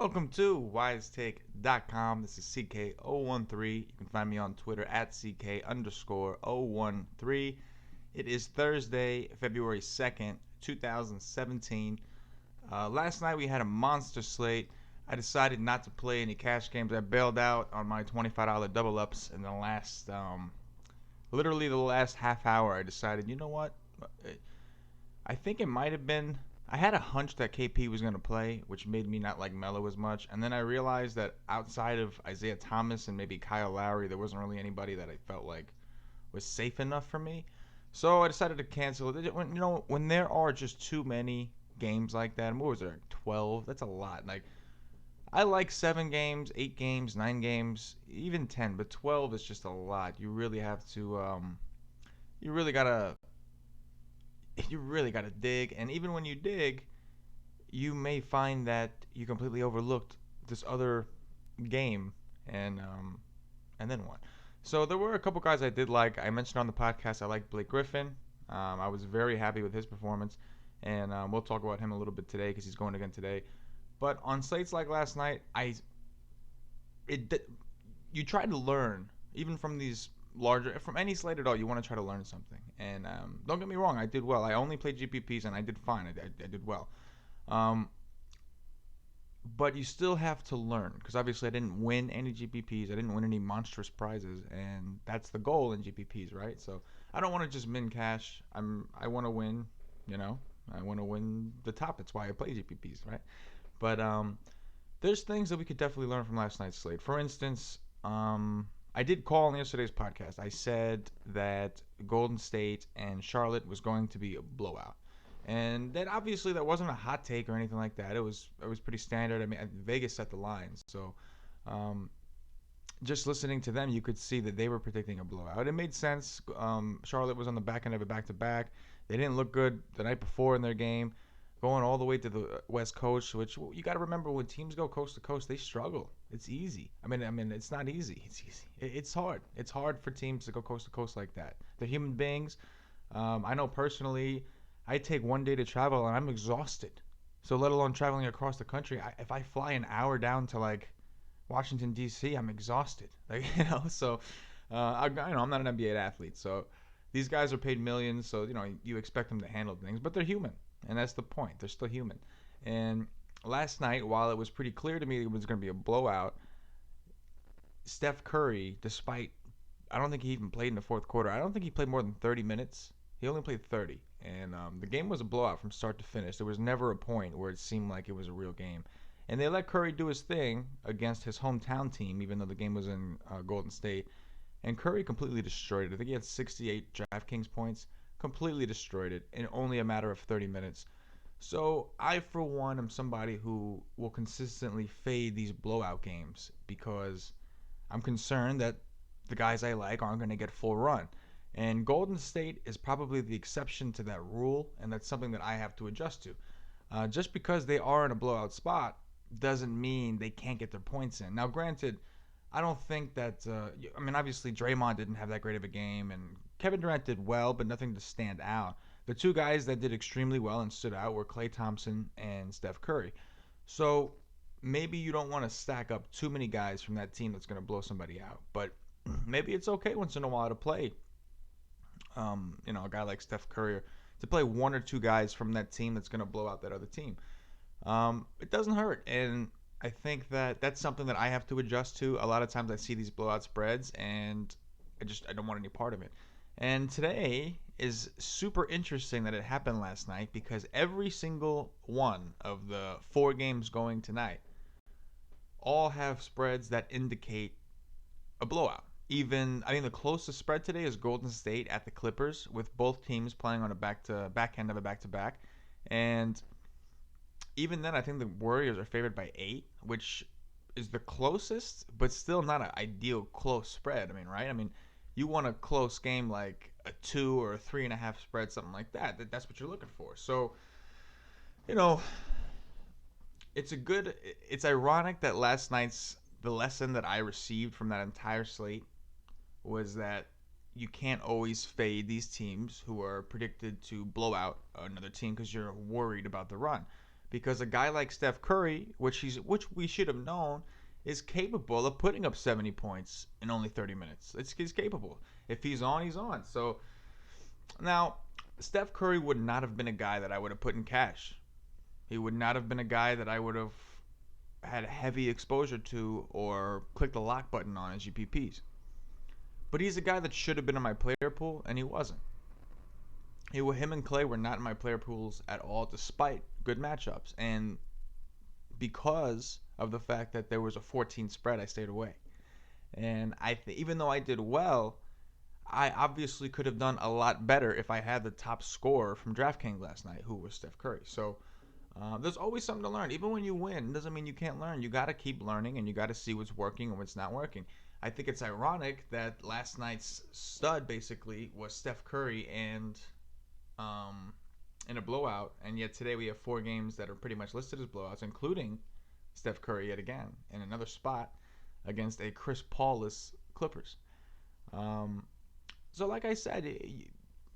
Welcome to WiseTake.com. This is CK013. You can find me on Twitter at CK_013. It is Thursday, February 2nd, 2017. Last night we had a monster slate. I decided not to play any cash games. I bailed out on my $25 double ups in the last, literally the last half hour. I decided, you know what? I think it might have been. I had a hunch that KP was going to play, which made me not like Melo as much. And then I realized that outside of Isaiah Thomas and maybe Kyle Lowry, there wasn't really anybody that I felt like was safe enough for me. So I decided to cancel it. When there are just too many games like that, what was there, 12? That's a lot. Like, I like 7 games, 8 games, 9 games, even 10, but 12 is just a lot. You really have to, you really gotta dig, and even when you dig, you may find that you completely overlooked this other game, and then what? So there were a couple guys I did like. I mentioned on the podcast I liked Blake Griffin. I was very happy with his performance, and we'll talk about him a little bit today because he's going again today. But on slates like last night, you try to learn even from these from any slate at all. You want to try to learn something, and don't get me wrong, I did well. I only played GPPs and I did fine. I did well, but you still have to learn because obviously I didn't win any GPPs. I didn't win any monstrous prizes, and that's the goal in GPPs, right? So I don't want to just min cash. I want to win. I want to win the top. That's why I play GPPs, right? But there's things that we could definitely learn from last night's slate. For instance, I did call on yesterday's podcast. I said that Golden State and Charlotte was going to be a blowout, and that obviously that wasn't a hot take or anything like that. It was pretty standard. I mean, Vegas set the lines, so just listening to them, you could see that they were predicting a blowout. It made sense. Charlotte was on the back end of a back-to-back. They didn't look good the night before in their game, going all the way to the West Coast, which you got to remember when teams go coast to coast, they struggle. It's easy. I mean, it's not easy. It's easy. It's hard. It's hard for teams to go coast to coast like that. They're human beings. I know personally, I take one day to travel and I'm exhausted. So let alone traveling across the country. If I fly an hour down to like Washington D.C., I'm exhausted. So I'm not an NBA athlete, so these guys are paid millions, so you expect them to handle things, but they're human. And that's the point. They're still human. And last night, while it was pretty clear to me it was going to be a blowout, Steph Curry, I don't think he even played in the fourth quarter. I don't think he played more than 30 minutes. He only played 30. And the game was a blowout from start to finish. There was never a point where it seemed like it was a real game. And they let Curry do his thing against his hometown team, even though the game was in Golden State. And Curry completely destroyed it. I think he had 68 DraftKings points. Completely destroyed it in only a matter of 30 minutes. So I, for one, am somebody who will consistently fade these blowout games because I'm concerned that the guys I like aren't going to get full run. And Golden State is probably the exception to that rule, and that's something that I have to adjust to. Just because they are in a blowout spot doesn't mean they can't get their points in. Now, granted, I don't think that obviously Draymond didn't have that great of a game, and Kevin Durant did well, but nothing to stand out. The two guys that did extremely well and stood out were Klay Thompson and Steph Curry. So maybe you don't want to stack up too many guys from that team that's going to blow somebody out, but maybe it's okay once in a while to play a guy like Steph Curry, to play one or two guys from that team that's going to blow out that other team. It doesn't hurt, and I think that that's something that I have to adjust to. A lot of times I see these blowout spreads, and I don't want any part of it. And today is super interesting that it happened last night because every single one of the 4 games going tonight all have spreads that indicate a blowout. The closest spread today is Golden State at the Clippers, with both teams playing on a back end of a back-to-back. And even then, I think the Warriors are favored by 8, which is the closest, but still not an ideal close spread. Right? You want a close game like a 2 or a 3.5 spread, something like that. That's what you're looking for. So, it's ironic that last night's, the lesson that I received from that entire slate was that you can't always fade these teams who are predicted to blow out another team because you're worried about the run. because a guy like Steph Curry, which we should have known, is capable of putting up 70 points in only 30 minutes. He's capable. If he's on, he's on. So now, Steph Curry would not have been a guy that I would have put in cash. He would not have been a guy that I would have had heavy exposure to or clicked the lock button on as GPPs. But he's a guy that should have been in my player pool, and he wasn't. Him and Clay were not in my player pools at all, despite good matchups. And because of the fact that there was a 14 spread, I stayed away. And even though I did well, I obviously could have done a lot better if I had the top scorer from DraftKings last night, who was Steph Curry. So there's always something to learn. Even when you win, doesn't mean you can't learn. You got to keep learning, and you got to see what's working and what's not working. I think it's ironic that last night's stud basically was Steph Curry and in a blowout, and yet today we have 4 games that are pretty much listed as blowouts, including Steph Curry yet again in another spot against a Chris Paul-less Clippers. So like I said,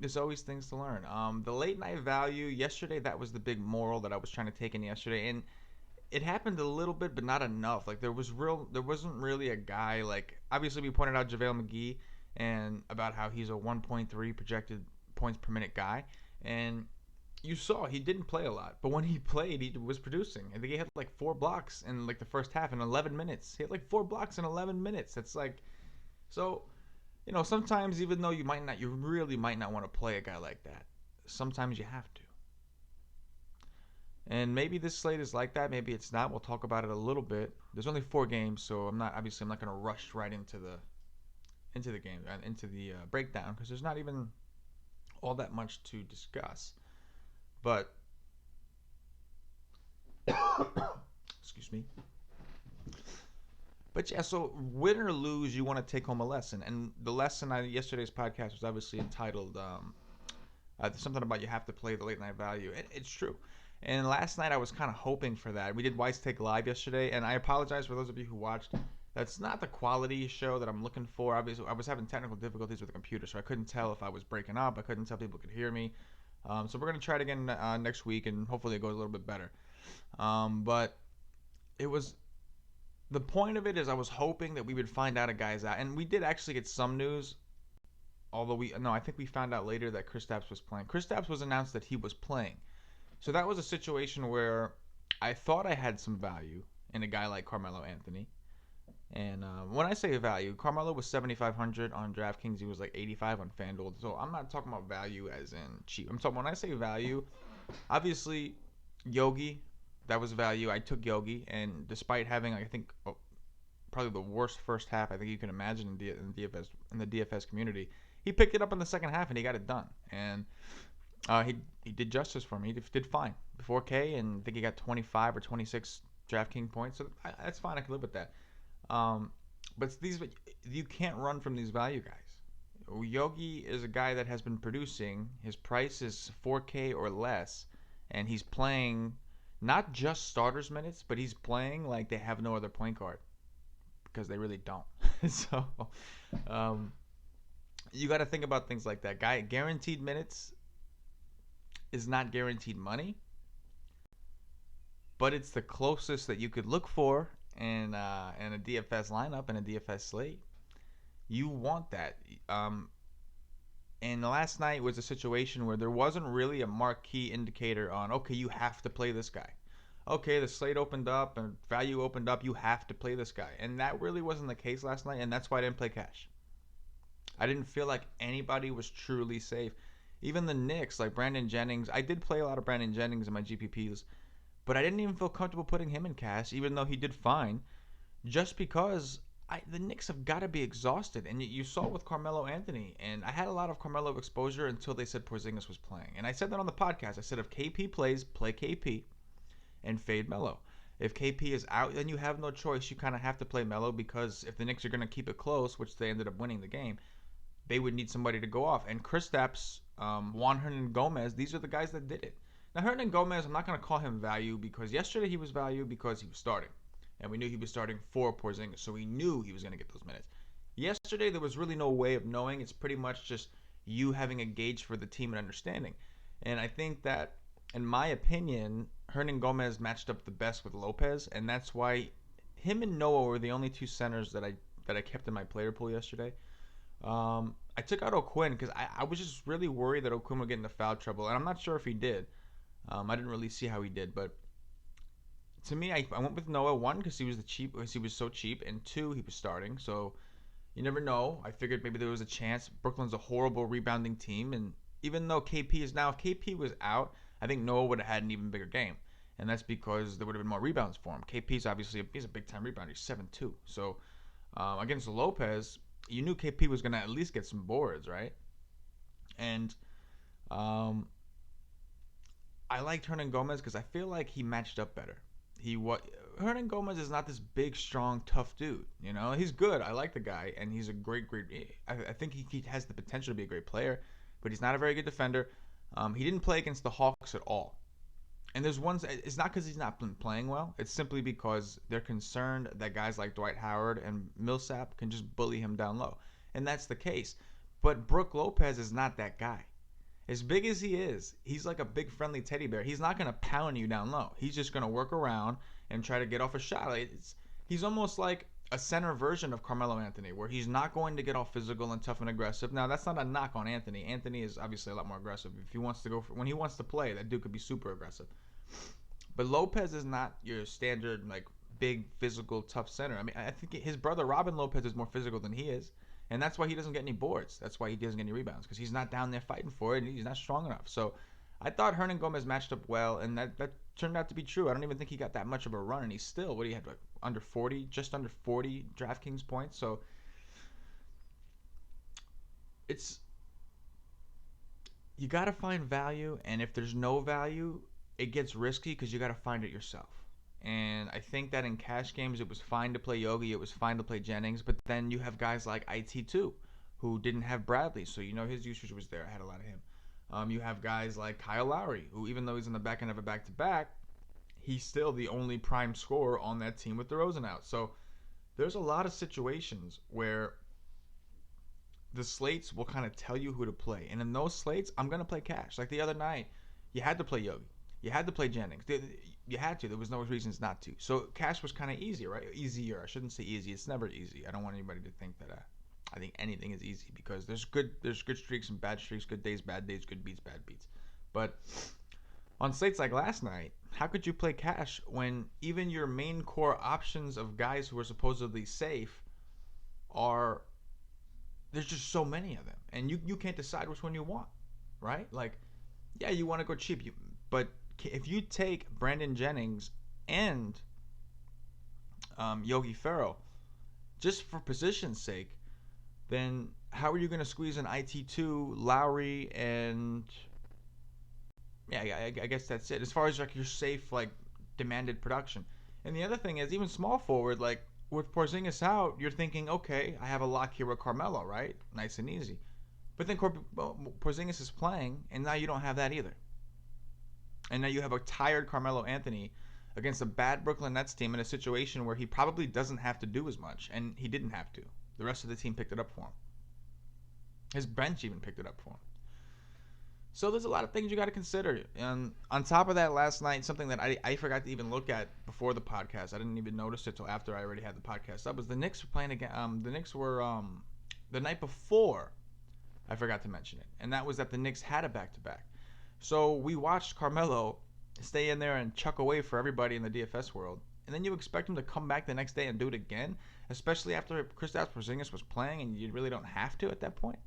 there's always things to learn. The late night value yesterday, that was the big moral that I was trying to take in yesterday, and it happened a little bit, but not enough. Like there wasn't really a guy like. Obviously, we pointed out JaVale McGee and about how he's a 1.3 projected points per minute guy, and you saw he didn't play a lot, but when he played, he was producing. I think he had like 4 blocks in like the first half in 11 minutes. He had like 4 blocks in 11 minutes. That's like, so. You know, sometimes even though you really might not want to play a guy like that, sometimes you have to. And maybe this slate is like that. Maybe it's not. We'll talk about it a little bit. There's only 4 games, so I'm not going to rush right into the game and into the breakdown because there's not even all that much to discuss. But excuse me. But yeah, so win or lose, you want to take home a lesson. And the lesson yesterday's podcast was obviously entitled something about you have to play the late night value. It's true. And last night I was kind of hoping for that. We did WiseTake live yesterday, and I apologize for those of you who watched. That's not the quality show that I'm looking for. Obviously, I was having technical difficulties with the computer, so I couldn't tell if I was breaking up. I couldn't tell if people could hear me. So we're going to try it again next week, and hopefully it goes a little bit better. But it was... The point of it is I was hoping that we would find out a guy's out. And we did actually get some news. Although I think we found out later that Kristaps was playing. Kristaps was announced that he was playing. So that was a situation where I thought I had some value in a guy like Carmelo Anthony. And when I say value, Carmelo was 7,500 on DraftKings. He was like 85 on FanDuel. So I'm not talking about value as in cheap. I'm talking when I say value, obviously Yogi, that was value. I took Yogi, and despite having, I think, probably the worst first half I think you can imagine in the DFS community, he picked it up in the second half and he got it done. And he did justice for me. He did fine. 4K, and I think he got 25 or 26 DraftKings points. So that's fine. I can live with that. But you can't run from these value guys. Yogi is a guy that has been producing. His price is 4K or less, and he's playing not just starters minutes, but he's playing like they have no other point guard, because they really don't. So you got to think about things like that. Guaranteed minutes is not guaranteed money, but it's the closest that you could look for in a DFS lineup and a DFS slate. You want that. And last night was a situation where there wasn't really a marquee indicator on, okay, you have to play this guy. Okay, the slate opened up and value opened up, you have to play this guy. And that really wasn't the case last night, and that's why I didn't play cash. I didn't feel like anybody was truly safe. Even the Knicks, like Brandon Jennings, I did play a lot of Brandon Jennings in my GPPs, but I didn't even feel comfortable putting him in cash, even though he did fine, just because the Knicks have got to be exhausted. And you saw with Carmelo Anthony, and I had a lot of Carmelo exposure until they said Porzingis was playing. And I said that on the podcast. I said if KP plays, play KP and fade Melo. If KP is out, then you have no choice. You kind of have to play Melo, because if the Knicks are going to keep it close, which they ended up winning the game, they would need somebody to go off. And Kristaps, Juan Hernan-Gomez, these are the guys that did it. Now, Hernan-Gomez, I'm not going to call him value, because yesterday he was value because he was starting. And we knew he was starting for Porzingis, so we knew he was going to get those minutes. Yesterday, there was really no way of knowing. It's pretty much just you having a gauge for the team and understanding. And I think that in my opinion, Hernan Gomez matched up the best with Lopez, and that's why him and Noah were the only two centers that I kept in my player pool yesterday. I took out O'Quinn because I was just really worried that O'Quinn would get into foul trouble, and I'm not sure if he did. I didn't really see how he did, but to me, I went with Noah, one because he was so cheap, and two, he was starting. So you never know. I figured maybe there was a chance. Brooklyn's a horrible rebounding team, and even though KP is now, if KP was out, I think Noah would have had an even bigger game, and that's because there would have been more rebounds for him. KP's obviously he's a big time rebounder. He's 7'2". So against Lopez, you knew KP was going to at least get some boards, right? And um, I liked Hernan Gomez because I feel like he matched up better. He what Hernan Gomez is not this big, strong, tough dude. You know, he's good. I like the guy, and he's a great. I think he has the potential to be a great player, but he's not a very good defender. He didn't play against the Hawks at all. And there's one. It's not because he's not been playing well. It's simply because they're concerned that guys like Dwight Howard and Millsap can just bully him down low, and that's the case. But Brook Lopez is not that guy. As big as he is, he's like a big friendly teddy bear. He's not gonna pound you down low. He's just gonna work around and try to get off a shot. He's almost like a center version of Carmelo Anthony, where he's not going to get all physical and tough and aggressive. Now, that's not a knock on Anthony. Anthony is obviously a lot more aggressive. If he wants to when he wants to play, that dude could be super aggressive. But Lopez is not your standard like big physical tough center. I mean, I think his brother Robin Lopez is more physical than he is, and that's why he doesn't get any boards. That's why he doesn't get any rebounds because he's not down there fighting for it, and he's not strong enough. So I thought Hernan Gomez matched up well, and that turned out to be true. I don't even think he got that much of a run, and he's still what he had like under 40, just under 40 DraftKings points. So it's you got to find value, and if there's no value, it gets risky because you got to find it yourself. And I think that in cash games, it was fine to play Yogi, it was fine to play Jennings, but then you have guys like IT2 who didn't have Bradley, so you know his usage was there. I had a lot of him. You have guys like Kyle Lowry, who even though he's on the back end of a back-to-back, he's still the only prime scorer on that team with DeRozan out. So there's a lot of situations where the slates will kind of tell you who to play. And in those slates, I'm going to play cash. Like the other night, you had to play Yogi. You had to play Jennings. You had to. There was no reasons not to. So cash was kind of easy, right? Easier. I shouldn't say easy. It's never easy. I don't want anybody to think that I think anything is easy because there's good streaks and bad streaks, good days, bad days, good beats, bad beats. But on slates like last night, how could you play cash when even your main core options of guys who are supposedly safe are there's just so many of them, and you can't decide which one you want, right? Like, yeah, you want to go cheap, but if you take Brandon Jennings and Yogi Ferrell just for position's sake, then how are you going to squeeze in IT2, Lowry, and yeah, I guess that's it. As far as like your safe, like demanded production, and the other thing is even small forward, like with Porzingis out, you're thinking, okay, I have a lock here with Carmelo, right? Nice and easy. But then Porzingis is playing, and now you don't have that either. And now you have a tired Carmelo Anthony against a bad Brooklyn Nets team in a situation where he probably doesn't have to do as much, and he didn't have to. The rest of the team picked it up for him. His bench even picked it up for him. So there's a lot of things you got to consider. And on top of that, last night, something that I forgot to even look at before the podcast, I didn't even notice it till after I already had the podcast up, was the Knicks were playing again. The Knicks were the night before. I forgot to mention it, and that was that the Knicks had a back-to-back. So we watched Carmelo stay in there and chuck away for everybody in the DFS world, and then you expect him to come back the next day and do it again, especially after Kristaps Porzingis was playing, and you really don't have to at that point.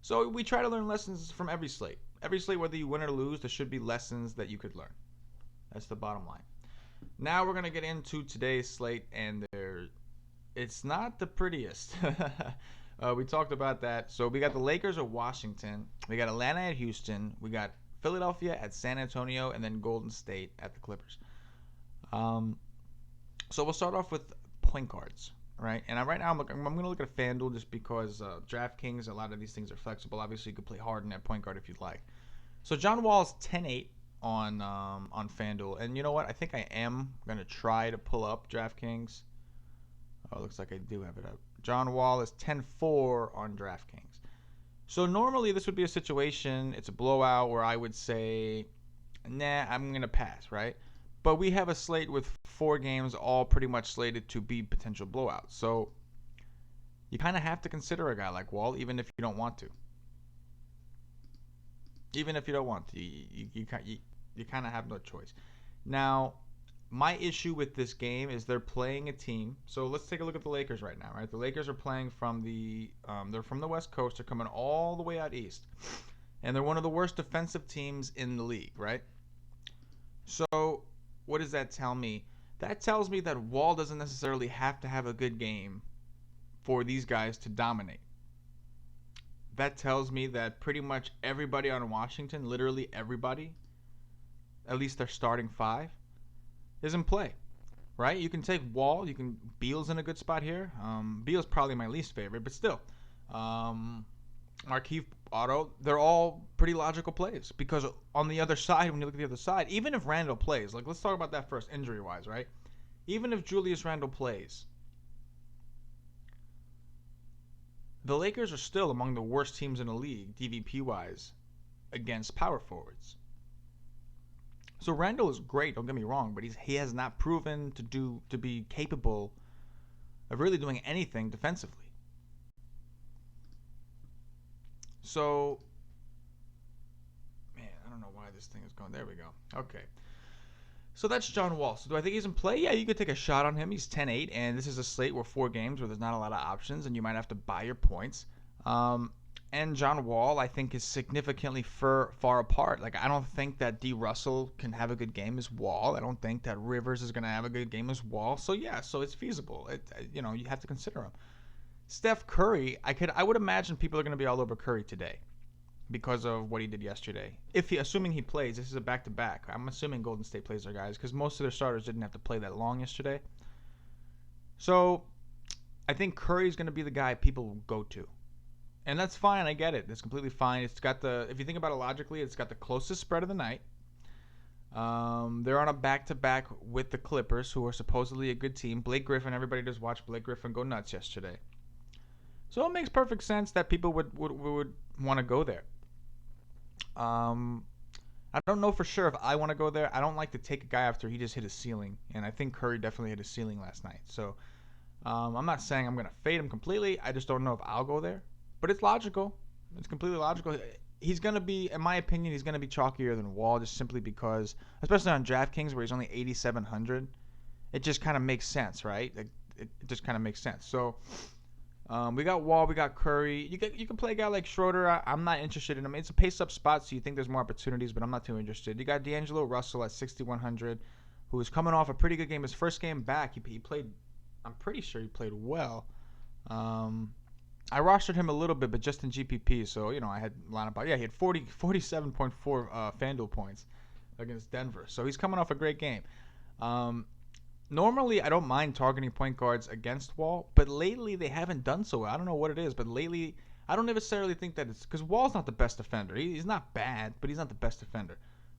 So we try to learn lessons from every slate. Every slate, whether you win or lose, there should be lessons that you could learn. That's the bottom line. Now we're going to get into today's slate, and it's not the prettiest. We talked about that. So we got the Lakers at Washington. We got Atlanta at Houston. We got Philadelphia at San Antonio, and then Golden State at the Clippers. So we'll start off with point guards. Right, and right now I'm going to look at FanDuel just because DraftKings, a lot of these things are flexible. Obviously, you could play Harden at point guard if you'd like. So John Wall is 10-8 on FanDuel, and you know what? I think I am going to try to pull up DraftKings. Oh, it looks like I do have it up. John Wall is 10-4 on DraftKings. So normally this would be a situation, it's a blowout where I would say nah, I'm gonna pass, right? But we have a slate with 4 games, all pretty much slated to be potential blowouts. So you kind of have to consider a guy like Wall, even if you don't want to. Even if you don't want to, you kind of have no choice. Now, my issue with this game is they're playing a team. So let's take a look at the Lakers right now, right? The Lakers are playing from they're from the West Coast. They're coming all the way out east, and they're one of the worst defensive teams in the league, right? So what does that tell me? That tells me that Wall doesn't necessarily have to have a good game for these guys to dominate. That tells me that pretty much everybody on Washington, literally everybody, at least their starting five, is in play, right? You can take Wall, you can Beal's in a good spot here. Beal's probably my least favorite, but still, Markieff, Otto, they're all pretty logical plays because on the other side, when you look at the other side, even if Randall plays, like let's talk about that first injury wise, right? Even if Julius Randle plays, the Lakers are still among the worst teams in the league, DVP wise, against power forwards. So Randall is great, don't get me wrong, but he has not proven to be capable of really doing anything defensively. So, man, I don't know why this thing is going. There we go. Okay. So that's John Wall. So do I think he's in play? Yeah, you could take a shot on him. He's 10-8, and this is a slate where 4 games where there's not a lot of options, and you might have to buy your points. And John Wall, I think, is significantly far apart. Like, I don't think that D. Russell can have a good game as Wall. I don't think that Rivers is going to have a good game as Wall. So, yeah, so it's feasible. You have to consider him. Steph Curry, I would imagine people are going to be all over Curry today because of what he did yesterday. Assuming he plays, this is a back-to-back. I'm assuming Golden State plays their guys because most of their starters didn't have to play that long yesterday. So I think Curry's going to be the guy people will go to. And that's fine. I get it. That's completely fine. It's got if you think about it logically, it's got the closest spread of the night. They're on a back-to-back with the Clippers, who are supposedly a good team. Blake Griffin, everybody just watched Blake Griffin go nuts yesterday. So it makes perfect sense that people would want to go there. I don't know for sure if I want to go there. I don't like to take a guy after he just hit his ceiling, and I think Curry definitely hit his ceiling last night. So I'm not saying I'm going to fade him completely. I just don't know if I'll go there. But it's logical. It's completely logical. He's going to be, in my opinion, he's going to be chalkier than Wall just simply because, especially on DraftKings where he's only 8,700, it just kind of makes sense, right? It just kind of makes sense. So we got Wall, we got Curry. You can play a guy like Schroeder. I'm not interested in him. It's a pace-up spot, so you think there's more opportunities, but I'm not too interested. You got D'Angelo Russell at 6,100, who is coming off a pretty good game. His first game back, he played, I'm pretty sure he played well. I rostered him a little bit, but just in GPP, so, I had a line up. Yeah, he had 47.4 FanDuel points against Denver. So he's coming off a great game. Normally, I don't mind targeting point guards against Wall, but lately they haven't done so well. I don't know what it is, but lately I don't necessarily think that it's because Wall's not the best defender. He's not bad, but he's not the best defender.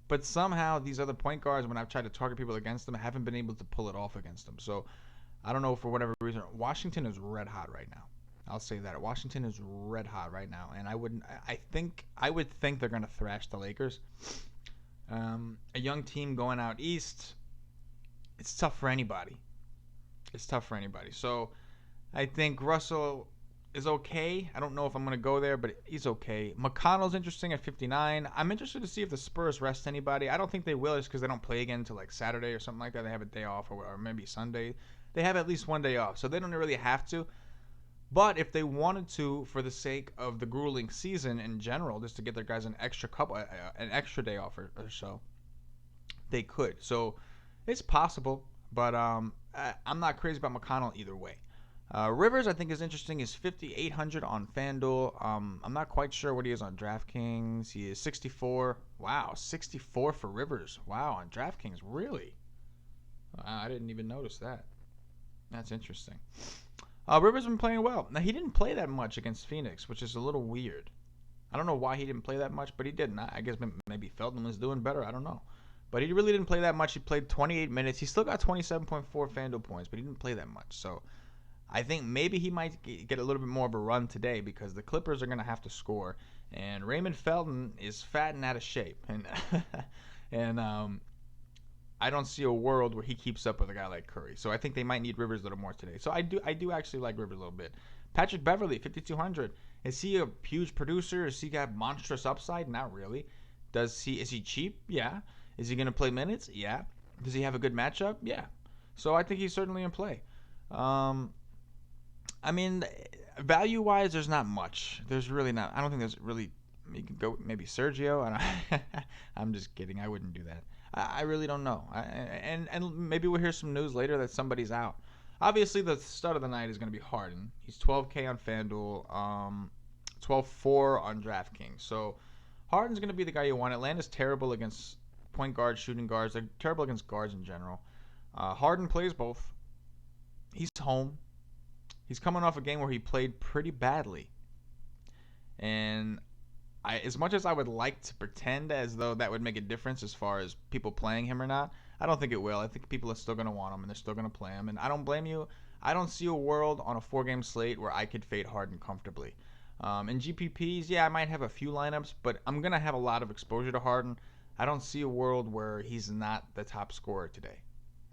But somehow these other point guards, when I've tried to target people against them, haven't been able to pull it off against them. So I don't know, for whatever reason. Washington is red hot right now. I'll say that. Washington is red hot right now, and I would think they're going to thrash the Lakers. A young team going out east, it's tough for anybody. So I think Russell is okay. I don't know if I'm going to go there, but he's okay. McConnell's interesting at 59. I'm interested to see if the Spurs rest anybody. I don't think they will, just because they don't play again until like Saturday or something like that. They have a day off, or maybe Sunday. They have at least one day off, so they don't really have to. But if they wanted to, for the sake of the grueling season in general, just to get their guys an extra day off or so, they could. So it's possible, but I'm not crazy about McConnell either way. Rivers, I think, is interesting. He's 5,800 on FanDuel. I'm not quite sure what he is on DraftKings. He is 64. Wow, 64 for Rivers. Wow, on DraftKings, really? I didn't even notice that. That's interesting. Rivers has been playing well. Now, he didn't play that much against Phoenix, which is a little weird. I don't know why he didn't play that much, but he didn't. I guess maybe Feldman was doing better. I don't know. But he really didn't play that much. He played 28 minutes. He still got 27.4 FanDuel points, but he didn't play that much. So I think maybe he might get a little bit more of a run today because the Clippers are going to have to score. And Raymond Felton is fat and out of shape. And And I don't see a world where he keeps up with a guy like Curry. So I think they might need Rivers a little more today. So I do actually like Rivers a little bit. Patrick Beverley, 5,200. Is he a huge producer? Does he got monstrous upside? Not really. Is he cheap? Yeah. Is he gonna play minutes? Yeah. Does he have a good matchup? Yeah. So I think he's certainly in play. Um, I mean, value wise, there's not much. There's really not. I don't think there's really. You could go maybe Sergio. I'm just kidding. I wouldn't do that. I really don't know. And maybe we'll hear some news later that somebody's out. Obviously, the start of the night is going to be Harden. He's 12K on FanDuel, 12.4 on DraftKings. So Harden's going to be the guy you want. Atlanta's terrible against point guards, shooting guards. They're terrible against guards in general. Harden plays both. He's home. He's coming off a game where he played pretty badly. And as much as I would like to pretend as though that would make a difference as far as people playing him or not, I don't think it will. I think people are still going to want him, and they're still going to play him. And I don't blame you. I don't see a world on a 4-game slate where I could fade Harden comfortably. In GPPs, yeah, I might have a few lineups, but I'm going to have a lot of exposure to Harden. I don't see a world where he's not the top scorer today.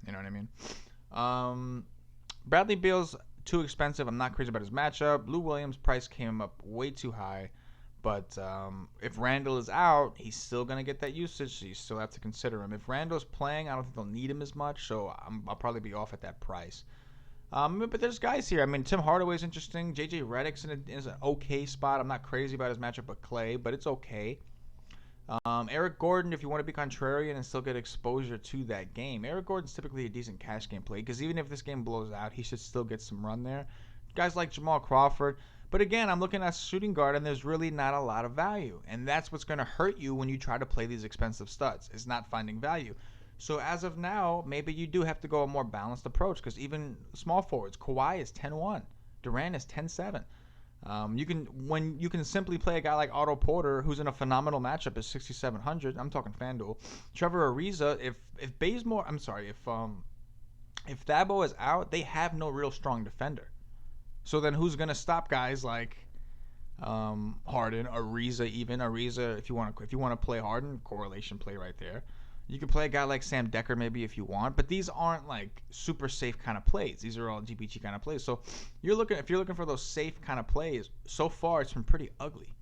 You know what I mean? Bradley Beal's too expensive. I'm not crazy about his matchup. Lou Williams' price came up way too high. But if Randall is out, he's still going to get that usage, so you still have to consider him. If Randall's playing, I don't think they'll need him as much, so I'll probably be off at that price. But there's guys here. I mean, Tim Hardaway's interesting. J.J. Redick's is an okay spot. I'm not crazy about his matchup with Clay, but it's okay. Eric Gordon, if you want to be contrarian and still get exposure to that game. Eric Gordon's typically a decent cash game play, because even if this game blows out, he should still get some run there. Guys like Jamal Crawford. But again, I'm looking at shooting guard, and there's really not a lot of value. And that's what's going to hurt you when you try to play these expensive studs, is not finding value. So as of now, maybe you do have to go a more balanced approach, because even small forwards, Kawhi is 10-1. Durant is 10-7. You can simply play a guy like Otto Porter, who's in a phenomenal matchup at 6,700. I'm talking FanDuel. Trevor Ariza, if Thabo is out, they have no real strong defender. So then who's going to stop guys like Harden, Ariza, if you want to play Harden, correlation play right there. You can play a guy like Sam Decker maybe if you want, but these aren't like super safe kind of plays. These are all GPG kind of plays. So if you're looking for those safe kind of plays, so far it's been pretty ugly.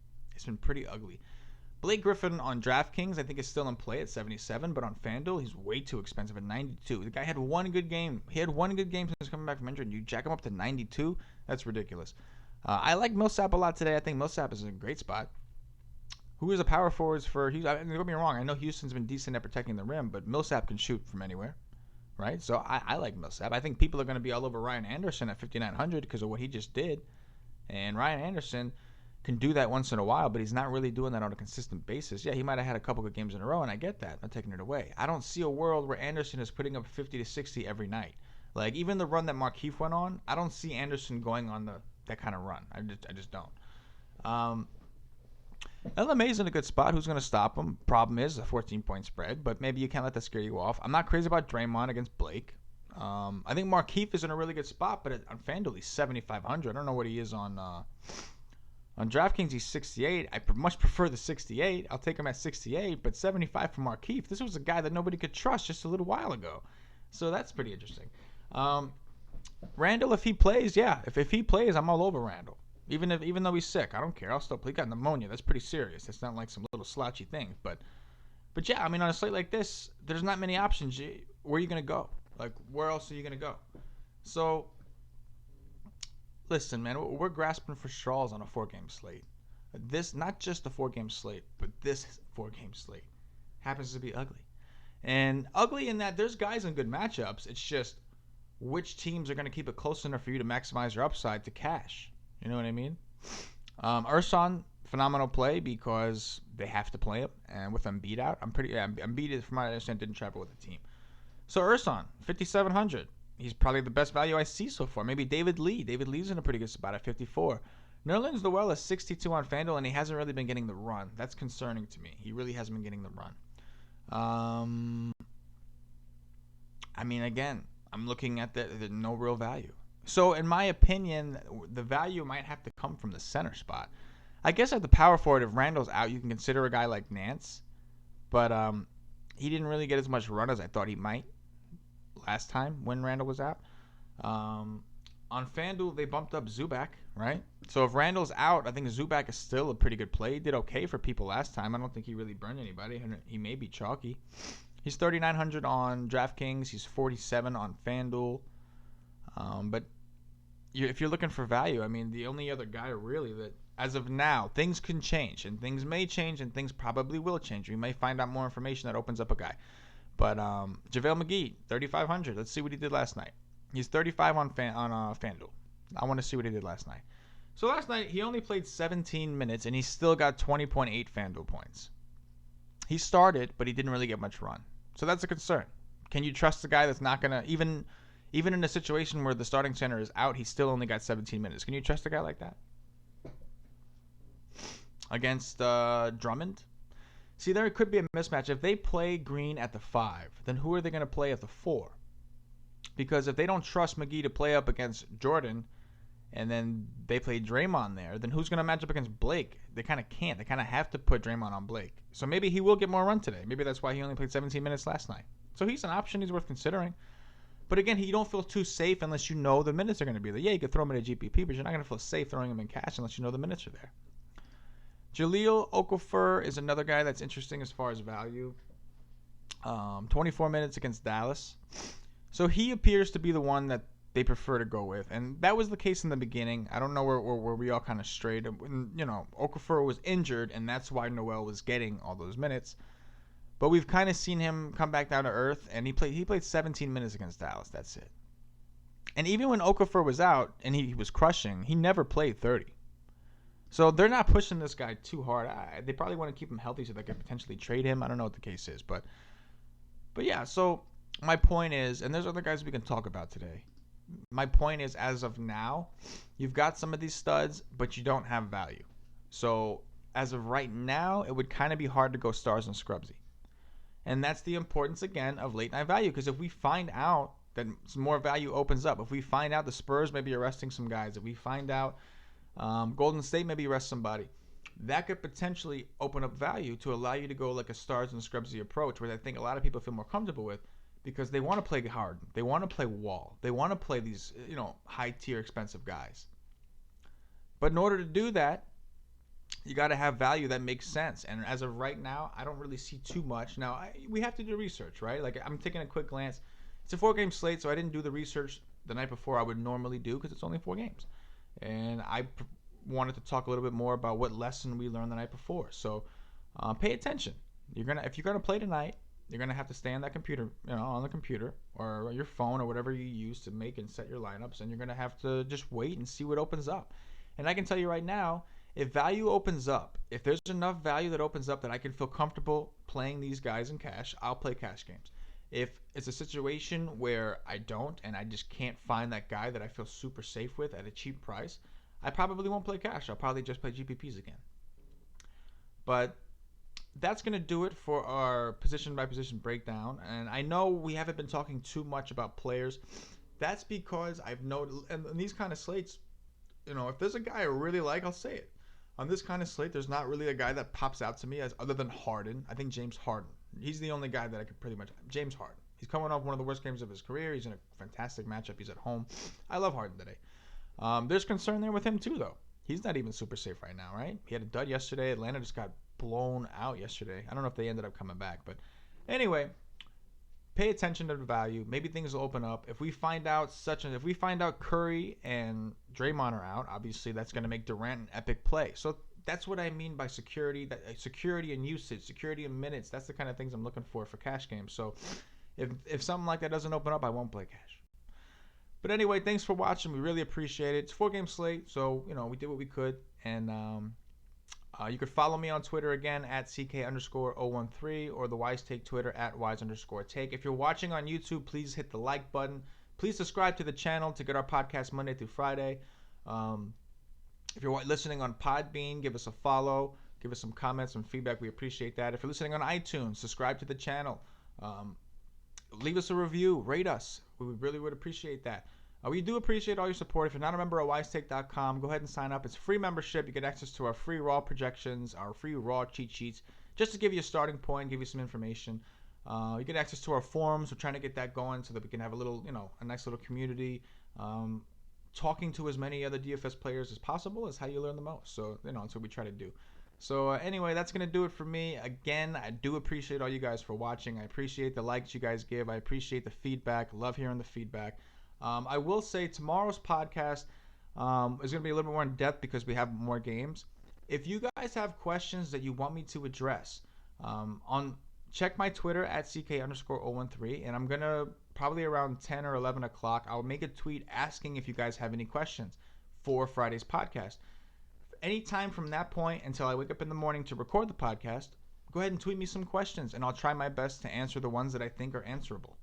Blake Griffin on DraftKings, I think, is still in play at 77, but on FanDuel, he's way too expensive at 92. The guy had one good game. He had one good game since coming back from injury, and you jack him up to 92? That's ridiculous. I like Millsap a lot today. I think Millsap is in a great spot. Who is a power forwards for Houston? Don't get me wrong. I know Houston's been decent at protecting the rim, but Millsap can shoot from anywhere, right? So I like Millsap. I think people are going to be all over Ryan Anderson at 5,900 because of what he just did. And Ryan Anderson can do that once in a while, but he's not really doing that on a consistent basis. Yeah, he might have had a couple good games in a row, and I get that. I'm not taking it away. I don't see a world where Anderson is putting up 50 to 60 every night. Like, even the run that Markieff went on, I don't see Anderson going on that kind of run. I just don't. LMA's in a good spot. Who's going to stop him? Problem is a 14-point spread, but maybe you can't let that scare you off. I'm not crazy about Draymond against Blake. I think Markieff is in a really good spot, but on FanDuel he's 7,500. I don't know what he is on DraftKings. He's 68. I much prefer the 68. I'll take him at 68, but 75 for Markieff. This was a guy that nobody could trust just a little while ago, so that's pretty interesting. Randall, if he plays, yeah. If he plays, I'm all over Randall. Even though he's sick, I don't care. I'll still play. He got pneumonia. That's pretty serious. It's not like some little slouchy thing. But yeah, I mean, on a slate like this, there's not many options. Where are you going to go? Like, where else are you going to go? So, listen, man, we're grasping for straws on a 4-game slate. This, not just the 4-game slate, but this 4-game slate happens to be ugly. And ugly in that there's guys in good matchups. It's just which teams are going to keep it close enough for you to maximize your upside to cash. You know what I mean? Ersan, phenomenal play because they have to play him. And with Embiid out, Embiid, from what I understand, didn't travel with the team. So Ersan, 5,700. He's probably the best value I see so far. Maybe David Lee. David Lee's in a pretty good spot at 54. Nerlens Noel is 62 on FanDuel, and he hasn't really been getting the run. That's concerning to me. He really hasn't been getting the run. I mean, again, I'm looking at the no real value. So, in my opinion, the value might have to come from the center spot. I guess at the power forward, if Randall's out, you can consider a guy like Nance. But He didn't really get as much run as I thought he might last time when Randall was out. On FanDuel, they bumped up Zubac, right? So if Randall's out, I think Zubac is still a pretty good play. He did okay for people last time. I don't think he really burned anybody. He may be chalky. He's 3,900 on DraftKings. He's 47 on FanDuel. But if you're looking for value, I mean, the only other guy really that, as of now, things can change, and things may change, and things probably will change. We may find out more information that opens up a guy. But JaVale McGee, 3,500. Let's see what he did last night. He's 35 on FanDuel. I want to see what he did last night. So last night, he only played 17 minutes, and he still got 20.8 FanDuel points. He started, but he didn't really get much run. So that's a concern. Can you trust the guy that's not going to, even in a situation where the starting center is out, he still only got 17 minutes. Can you trust a guy like that? Against Drummond? See, there could be a mismatch. If they play Green at the 5, then who are they going to play at the 4? Because if they don't trust McGee to play up against Jordan, and then they play Draymond there, then who's going to match up against Blake? They kind of can't. They kind of have to put Draymond on Blake. So maybe he will get more run today. Maybe that's why he only played 17 minutes last night. So he's an option. He's worth considering. But again, you don't feel too safe unless you know the minutes are going to be there. Yeah, you could throw him in a GPP, but you're not going to feel safe throwing him in cash unless you know the minutes are there. Jahlil Okafor is another guy that's interesting as far as value. 24 minutes against Dallas. So he appears to be the one that they prefer to go with. And that was the case in the beginning. I don't know where we all kind of strayed. Okafor was injured, and that's why Noel was getting all those minutes. But we've kind of seen him come back down to earth, and he played 17 minutes against Dallas. That's it. And even when Okafor was out and he was crushing, he never played 30. So they're not pushing this guy too hard. They probably want to keep him healthy so they could potentially trade him. I don't know what the case is. But yeah, so my point is, and there's other guys we can talk about today. My point is, as of now, you've got some of these studs, but you don't have value. So as of right now, it would kind of be hard to go stars and Scrubsy. And that's the importance, again, of late night value. Because if we find out that some more value opens up, if we find out the Spurs may be arresting some guys, if we find out Golden State maybe arrest somebody, that could potentially open up value to allow you to go like a stars and Scrubsy approach, where I think a lot of people feel more comfortable with, because they want to play Harden, they want to play Wall, they want to play these high tier expensive guys. But in order to do that, you got to have value that makes sense. And as of right now, I don't really see too much. Now, we have to do research, right? Like, I'm taking a quick glance. It's a 4-game slate, so I didn't do the research the night before I would normally do, because it's only 4 games. And I wanted to talk a little bit more about what lesson we learned the night before. So pay attention. If you're gonna play tonight, you're gonna have to stay on that computer, on the computer or your phone or whatever you use to make and set your lineups, and you're gonna have to just wait and see what opens up. And I can tell you right now, if value opens up, if there's enough value that opens up that I can feel comfortable playing these guys in cash, I'll play cash games. If it's a situation where I don't, and I just can't find that guy that I feel super safe with at a cheap price, I probably won't play cash. I'll probably just play GPPs again. But that's going to do it for our position by position breakdown. And I know we haven't been talking too much about players. That's because I've noticed, and in these kind of slates, if there's a guy I really like, I'll say it. On this kind of slate, there's not really a guy that pops out to me as other than Harden. I think James Harden. He's the only guy that I could pretty much. James Harden. He's coming off one of the worst games of his career. He's in a fantastic matchup. He's at home. I love Harden today. There's concern there with him too, though. He's not even super safe right now, right? He had a dud yesterday. Atlanta just got blown out yesterday. I don't know if they ended up coming back, but anyway, pay attention to the value. Maybe things will open up. If we find out Curry and Draymond are out, obviously that's going to make Durant an epic play. So that's what I mean by security. Security and usage, security and minutes. That's the kind of things I'm looking for cash games. So if something like that doesn't open up, I won't play cash. But anyway, thanks for watching. We really appreciate it. It's a 4-game slate, so we did what we could. And you could follow me on Twitter again at CK_013 or the WiseTake Twitter at Wise_Take. If you're watching on YouTube, please hit the like button. Please subscribe to the channel to get our podcast Monday through Friday. If you're listening on Podbean, give us a follow. Give us some comments, some feedback. We appreciate that. If you're listening on iTunes, subscribe to the channel. Leave us a review. Rate us. We really would appreciate that. We do appreciate all your support. If you're not a member of WiseTake.com, go ahead and sign up. It's a free membership. You get access to our free raw projections, our free raw cheat sheets, just to give you a starting point, give you some information. You get access to our forums. We're trying to get that going so that we can have a little, a nice little community. Talking to as many other DFS players as possible is how you learn the most. So, that's what we try to do. So, anyway, that's going to do it for me. Again, I do appreciate all you guys for watching. I appreciate the likes you guys give. I appreciate the feedback. Love hearing the feedback. I will say tomorrow's podcast is going to be a little bit more in depth because we have more games. If you guys have questions that you want me to address, check my Twitter at CK_013, and I'm going to probably around 10 or 11 o'clock, I'll make a tweet asking if you guys have any questions for Friday's podcast. Anytime from that point until I wake up in the morning to record the podcast, go ahead and tweet me some questions, and I'll try my best to answer the ones that I think are answerable.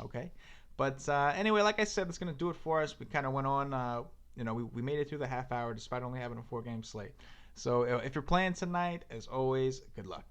Okay? But anyway, like I said, that's going to do it for us. We kind of went on, we made it through the half hour despite only having a 4-game slate. So if you're playing tonight, as always, good luck.